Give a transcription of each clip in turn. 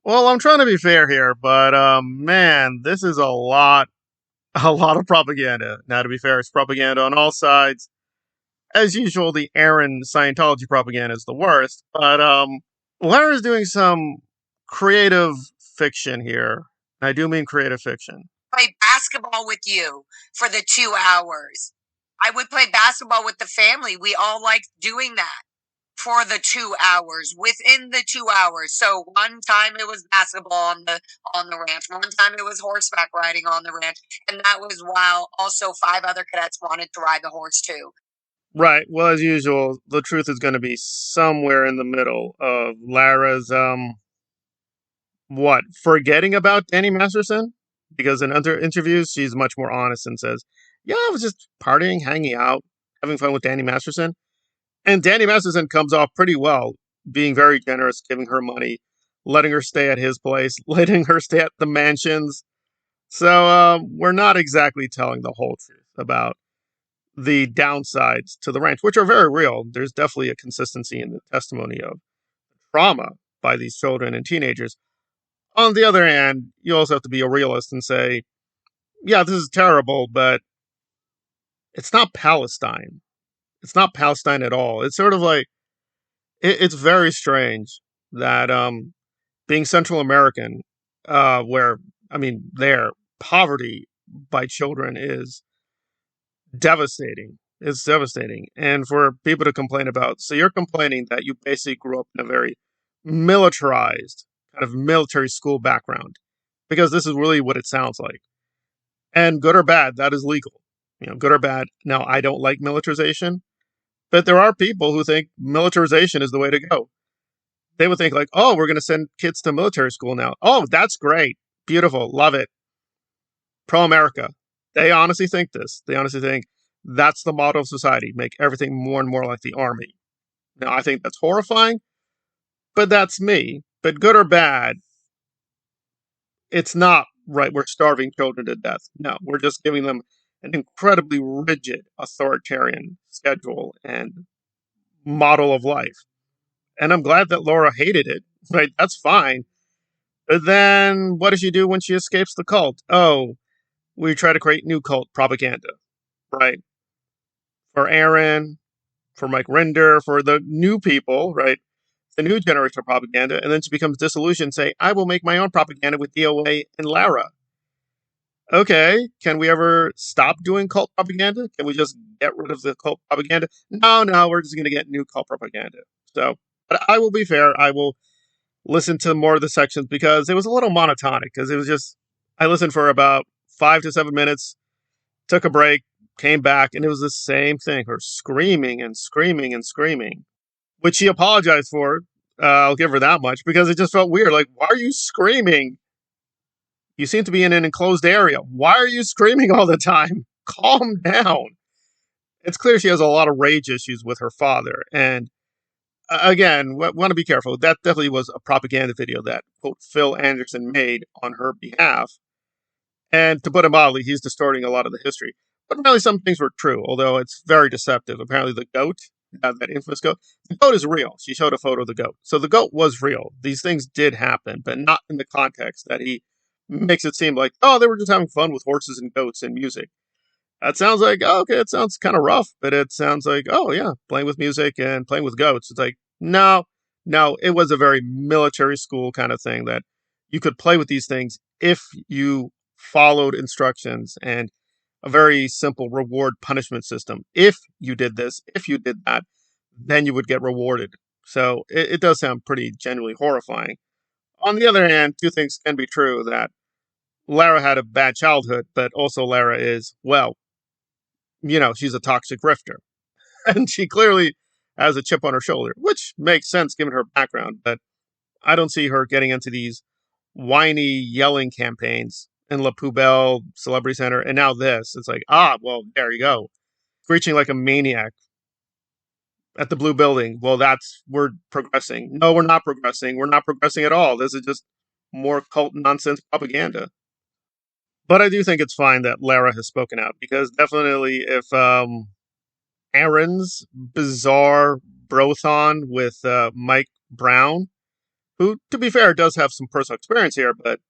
Well, I'm trying to be fair here, but man, this is a lot of propaganda. Now, to be fair, it's propaganda on all sides. As usual, the Aaron Scientology propaganda is the worst, but Lara's doing some creative fiction here. I do mean creative fiction. Play basketball with you for the 2 hours. I would play basketball with the family. We all like doing that for the 2 hours, within the 2 hours. So one time it was basketball on the ranch. One time it was horseback riding on the ranch. And that was while also 5 other cadets wanted to ride the horse too. Right. Well, as usual, the truth is going to be somewhere in the middle of Lara's what, forgetting about Danny Masterson? Because in other interviews, she's much more honest and says, "Yeah, I was just partying, hanging out, having fun with Danny Masterson." And Danny Masterson comes off pretty well, being very generous, giving her money, letting her stay at his place, letting her stay at the mansions. So we're not exactly telling the whole truth about the downsides to the ranch, which are very real. There's definitely a consistency in the testimony of trauma by these children and teenagers. On the other hand, you also have to be a realist and say, yeah, this is terrible, but it's not Palestine. It's not Palestine at all. It's sort of like, it's very strange that being Central American, where, I mean, there, poverty by children is devastating. It's devastating. And for people to complain about, so you're complaining that you basically grew up in a very militarized, kind of military school background, because this is really what it sounds like. And good or bad, that is legal. You know, good or bad. Now, I don't like militarization, but there are people who think militarization is the way to go. They would think like, oh, we're going to send kids to military school now. Oh, that's great. Beautiful. Love it. Pro America. They honestly think this. They honestly think that's the model of society. Make everything more and more like the army. Now, I think that's horrifying, but that's me. But good or bad, it's not right. We're starving children to death. No, we're just giving them an incredibly rigid authoritarian schedule and model of life. And I'm glad that Laura hated it, right? That's fine. But then what does she do when she escapes the cult? Oh, we try to create new cult propaganda, right? For Aaron, for Mike Rinder, for the new people, right? The new generation of propaganda. And then she becomes disillusioned, say, I will make my own propaganda with DOA and Lara. Okay, can we ever stop doing cult propaganda? Can we just get rid of the cult propaganda? No, we're just going to get new cult propaganda. So, but I will be fair. I will listen to more of the sections because it was a little monotonic because it was just, I listened for about 5 to 7 minutes, took a break, came back, and it was the same thing. Her screaming and screaming and screaming, which she apologized for. I'll give her that much because it just felt weird. Like, why are you screaming? You seem to be in an enclosed area. Why are you screaming all the time? Calm down. It's clear she has a lot of rage issues with her father. And again, want to be careful. That definitely was a propaganda video that, quote, Phil Anderson made on her behalf. And to put it mildly, he's distorting a lot of the history. But apparently some things were true, although it's very deceptive. Apparently the goat, that infamous goat, the goat is real. She showed a photo of the goat. So the goat was real. These things did happen, but not in the context that he makes it seem like, oh, they were just having fun with horses and goats and music. That sounds like, oh, okay, it sounds kind of rough, but it sounds like, oh, yeah, playing with music and playing with goats. It's like, no, it was a very military school kind of thing that you could play with these things if you followed instructions and a very simple reward punishment system. If you did this, if you did that, then you would get rewarded. So it does sound pretty genuinely horrifying. On the other hand, two things can be true that Lara had a bad childhood, but also Lara is, well, she's a toxic grifter. And she clearly has a chip on her shoulder, which makes sense given her background, but I don't see her getting into these whiny yelling campaigns in La Poubelle, Celebrity Center, and now this. It's like, well, there you go. Screeching like a maniac at the Blue Building. Well, we're progressing. No, we're not progressing. We're not progressing at all. This is just more cult nonsense propaganda. But I do think it's fine that Lara has spoken out because definitely if Aaron's bizarre brothon with Mike Brown, who, to be fair, does have some personal experience here, but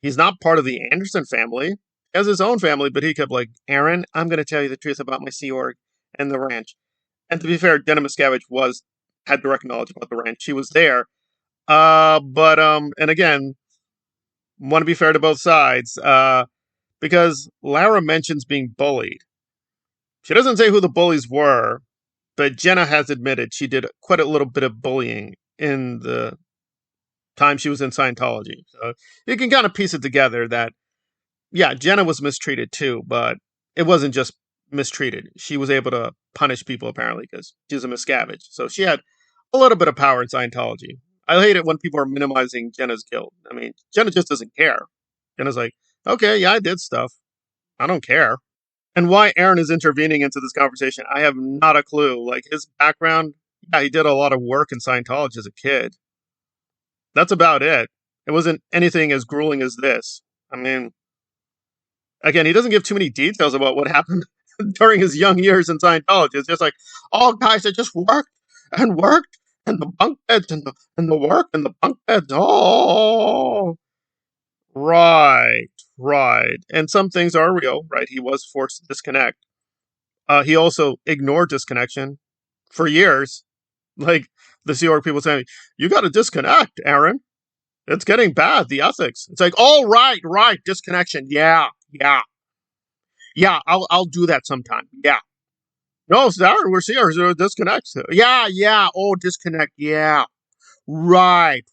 he's not part of the Anderson family. He has his own family, but he kept like, Aaron, I'm going to tell you the truth about my Sea Org and the ranch. And to be fair, Jenna Miscavige had direct knowledge about the ranch. She was there. And again, want to be fair to both sides, because Lara mentions being bullied. She doesn't say who the bullies were, but Jenna has admitted she did quite a little bit of bullying in the time she was in Scientology. So you can kind of piece it together that, yeah, Jenna was mistreated too, but it wasn't just mistreated. She was able to punish people apparently because she's a Miscavige. So she had a little bit of power in Scientology. I hate it when people are minimizing Jenna's guilt. I mean, Jenna just doesn't care. Jenna's like, okay, yeah, I did stuff. I don't care. And why Aaron is intervening into this conversation, I have not a clue. Like his background, yeah, he did a lot of work in Scientology as a kid. That's about it. It wasn't anything as grueling as this. I mean, again, he doesn't give too many details about what happened during his young years in Scientology. It's just like, oh, guys, I just worked and worked, and the bunk beds and the work and the bunk beds. Oh, right, right. And some things are real, right? He was forced to disconnect. He also ignored disconnection for years. Like the Sea Org people saying, you got to disconnect, Aaron. It's getting bad, the ethics. It's like, oh, right, disconnection. Yeah. Yeah, I'll do that sometime. Yeah. No, Aaron, we're seeing disconnect. Yeah. Oh, disconnect. Yeah. Right.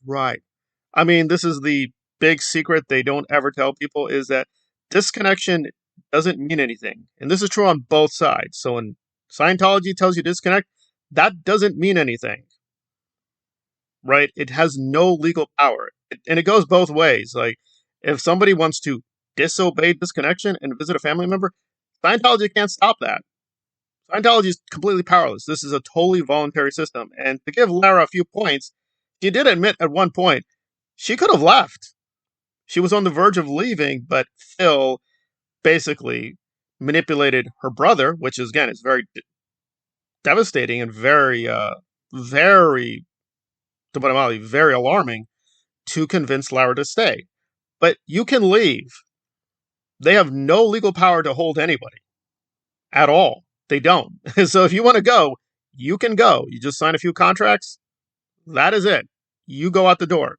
I mean, this is the big secret they don't ever tell people is that disconnection doesn't mean anything. And this is true on both sides. So when Scientology tells you disconnect, that doesn't mean anything. Right? It has no legal power. And it goes both ways. Like, if somebody wants to disobey disconnection and visit a family member, Scientology can't stop that. Scientology is completely powerless. This is a totally voluntary system. And to give Lara a few points, she did admit at one point she could have left. She was on the verge of leaving, but Phil basically manipulated her brother, which is, again, is very devastating and very, very alarming, to convince Lara to stay. But you can leave. They have no legal power to hold anybody at all. They don't. So if you want to go, you can go. You just sign a few contracts. That is it. You go out the door.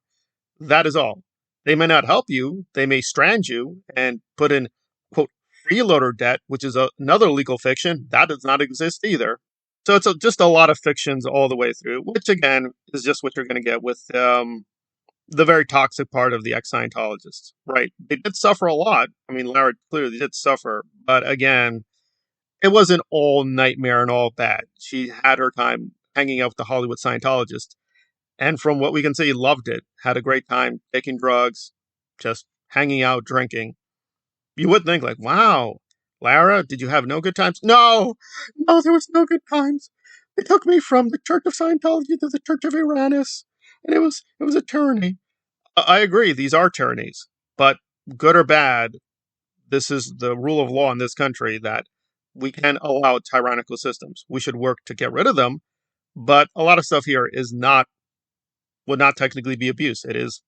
That is all. They may not help you. They may strand you and put in, quote, freeloader debt, which is another legal fiction. That does not exist either. So it's just a lot of fictions all the way through, which again is just what you're going to get with the very toxic part of the ex-Scientologists, right? They did suffer a lot. I mean, Lara clearly did suffer, but again, it wasn't all nightmare and all bad. She had her time hanging out with the Hollywood Scientologists, and from what we can see, loved it, had a great time taking drugs, just hanging out, drinking. You would think like, wow, Lara, did you have no good times? No, there was no good times. They took me from the Church of Scientology to the Church of Uranus, and it was a tyranny. I agree, these are tyrannies, but good or bad, this is the rule of law in this country that we can allow tyrannical systems. We should work to get rid of them, but a lot of stuff here would not technically be abuse. It is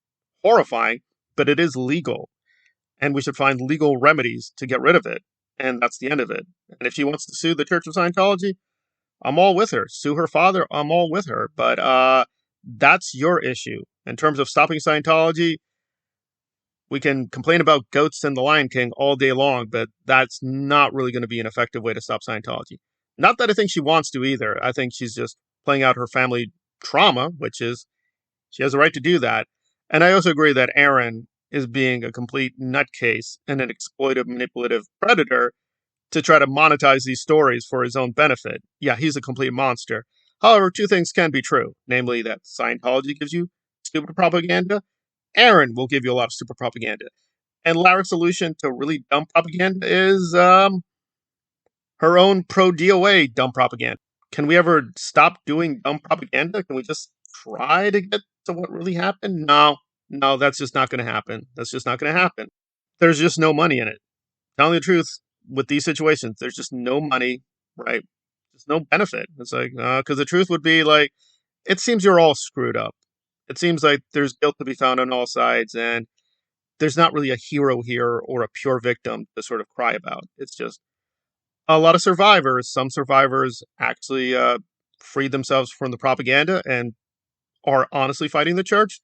horrifying, but it is legal, and we should find legal remedies to get rid of it, and that's the end of it. And if she wants to sue the Church of Scientology, I'm all with her. Sue her father, I'm all with her, but that's your issue. In terms of stopping Scientology, we can complain about goats and the Lion King all day long, but that's not really going to be an effective way to stop Scientology. Not that I think she wants to either. I think she's just playing out her family trauma, which is she has a right to do that. And I also agree that Aaron is being a complete nutcase and an exploitive, manipulative predator to try to monetize these stories for his own benefit. Yeah, he's a complete monster. However, two things can be true, namely that Scientology gives you stupid propaganda. Aaron will give you a lot of stupid propaganda. And Lara's solution to really dumb propaganda is her own pro-DOA dumb propaganda. Can we ever stop doing dumb propaganda? Can we just try to get to what really happened? No, that's just not going to happen. That's just not going to happen. There's just no money in it. Telling the truth, with these situations, there's just no money, right? There's no benefit. It's like, because the truth would be like, it seems you're all screwed up. It seems like there's guilt to be found on all sides, and there's not really a hero here or a pure victim to sort of cry about. It's just a lot of survivors. Some survivors actually freed themselves from the propaganda and are honestly fighting the church.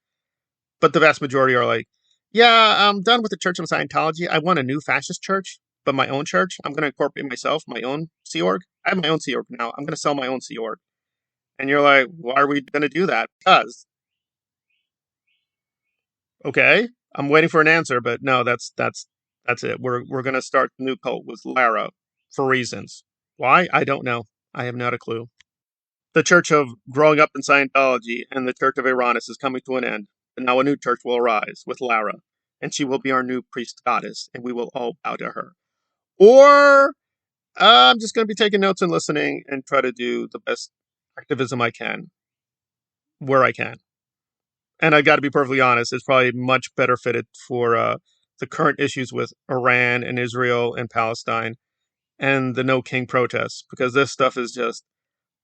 But the vast majority are like, yeah, I'm done with the Church of Scientology. I want a new fascist church, but my own church. I'm going to incorporate myself, my own Sea Org. I have my own Sea Org now. I'm going to sell my own Sea Org. And you're like, why are we going to do that? Because, okay, I'm waiting for an answer, but no, that's it. We're going to start the new cult with Lara for reasons. Why? I don't know. I have not a clue. The church of growing up in Scientology and the church of Uranus is coming to an end, and now a new church will arise with Lara, and she will be our new priest goddess, and we will all bow to her. Or I'm just going to be taking notes and listening and try to do the best activism I can where I can. And I got to be perfectly honest, it's probably much better fitted for the current issues with Iran and Israel and Palestine and the No King protests, because this stuff is just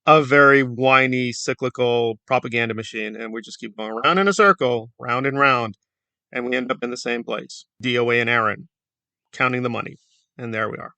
a very whiny, cyclical propaganda machine, and we just keep going around in a circle, round and round, and we end up in the same place. DOA and Aaron counting the money, and there we are.